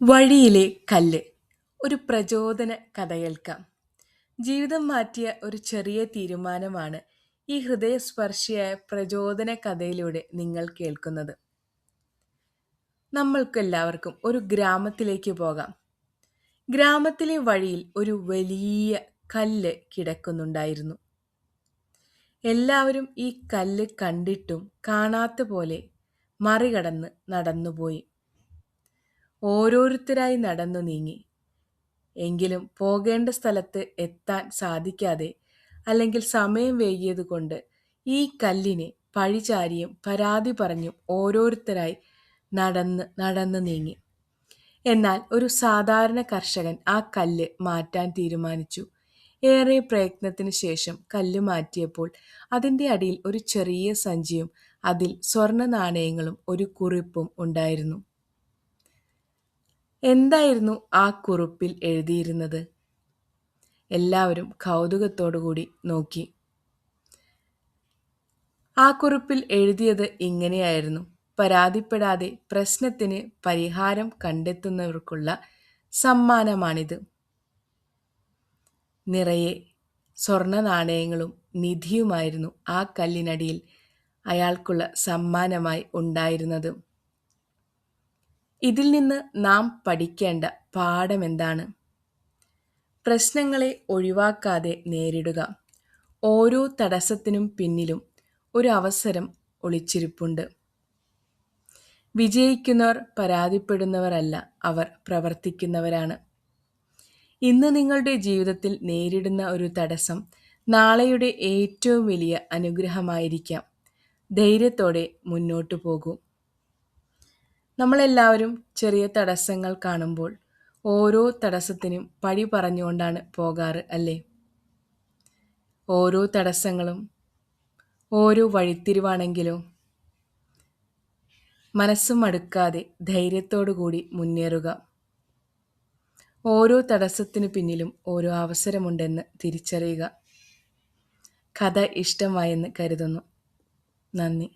വഴിയിലെ കല്ല് ഒരു പ്രചോദന കഥ കേൾക്കാം. ജീവിതം മാറ്റിയ ഒരു ചെറിയ തീരുമാനമാണ് ഈ ഹൃദയസ്പർശിയായ പ്രചോദന കഥയിലൂടെ നിങ്ങൾ കേൾക്കുന്നത്. നമ്മൾക്കെല്ലാവർക്കും ഒരു ഗ്രാമത്തിലേക്ക് പോകാം. ഗ്രാമത്തിലെ വഴിയിൽ ഒരു വലിയ കല്ല് കിടക്കുന്നുണ്ടായിരുന്നു. എല്ലാവരും ഈ കല്ല് കണ്ടിട്ടും കാണാത്ത പോലെ മറികടന്ന് നടന്നുപോയി. ഓരോരുത്തരായി നടന്നു നീങ്ങി. എങ്കിലും പോകേണ്ട സ്ഥലത്ത് എത്താൻ സാധിക്കാതെ അല്ലെങ്കിൽ സമയം വൈകിയതുകൊണ്ട് ഈ കല്ലിനെ പഴിചാരിയും പരാതി പറഞ്ഞും ഓരോരുത്തരായി നടന്ന് നീങ്ങി. എന്നാൽ ഒരു സാധാരണ കർഷകൻ ആ കല്ല് മാറ്റാൻ തീരുമാനിച്ചു. ഏറെ പ്രയത്നത്തിന് ശേഷം കല്ല് മാറ്റിയപ്പോൾ അതിൻ്റെ അടിയിൽ ഒരു ചെറിയ സഞ്ചിയും അതിൽ സ്വർണ്ണ നാണയങ്ങളും ഒരു കുറിപ്പും ഉണ്ടായിരുന്നു. എന്തായിരുന്നു ആ കുറിപ്പിൽ എഴുതിയിരുന്നത്? എല്ലാവരും കൗതുകത്തോടുകൂടി നോക്കി. ആ കുറിപ്പിൽ എഴുതിയത് ഇങ്ങനെയായിരുന്നു: പരാതിപ്പെടാതെ പ്രശ്നത്തിന് പരിഹാരം കണ്ടെത്തുന്നവർക്കുള്ള സമ്മാനമാണിത്. നിറയെ സ്വർണ്ണ നാണയങ്ങളും നിധിയുമായിരുന്നു ആ കല്ലിനടിയിൽ അയാൾക്കുള്ള സമ്മാനമായി ഉണ്ടായിരുന്നത്. ഇതിൽ നിന്ന് നാം പഠിക്കേണ്ട പാഠമെന്താണ്? പ്രശ്നങ്ങളെ ഒഴിവാക്കാതെ നേരിടുക. ഓരോ തടസ്സത്തിനും പിന്നിലും ഒരു അവസരം ഒളിച്ചിരിപ്പുണ്ട്. വിജയിക്കുന്നവർ പരാതിപ്പെടുന്നവരല്ല, അവർ പ്രവർത്തിക്കുന്നവരാണ്. ഇന്ന് നിങ്ങളുടെ ജീവിതത്തിൽ നേരിടുന്ന ഒരു തടസ്സം നാളെയുടെ ഏറ്റവും വലിയ അനുഗ്രഹമായിരിക്കാം. ധൈര്യത്തോടെ മുന്നോട്ടു പോകൂ. നമ്മളെല്ലാവരും ചെറിയ തടസ്സങ്ങൾ കാണുമ്പോൾ ഓരോ തടസ്സത്തിനും പഴി പറഞ്ഞുകൊണ്ടാണ് പോകാറ്, അല്ലേ? ഓരോ തടസ്സങ്ങളും ഓരോ വഴിത്തിരിവാണെങ്കിലും മനസ്സും മടുക്കാതെ ധൈര്യത്തോടു കൂടി മുന്നേറുക. ഓരോ തടസ്സത്തിനു പിന്നിലും ഓരോ അവസരമുണ്ടെന്ന് തിരിച്ചറിയുക. കഥ ഇഷ്ടമായെന്ന് കരുതുന്നു. നന്ദി.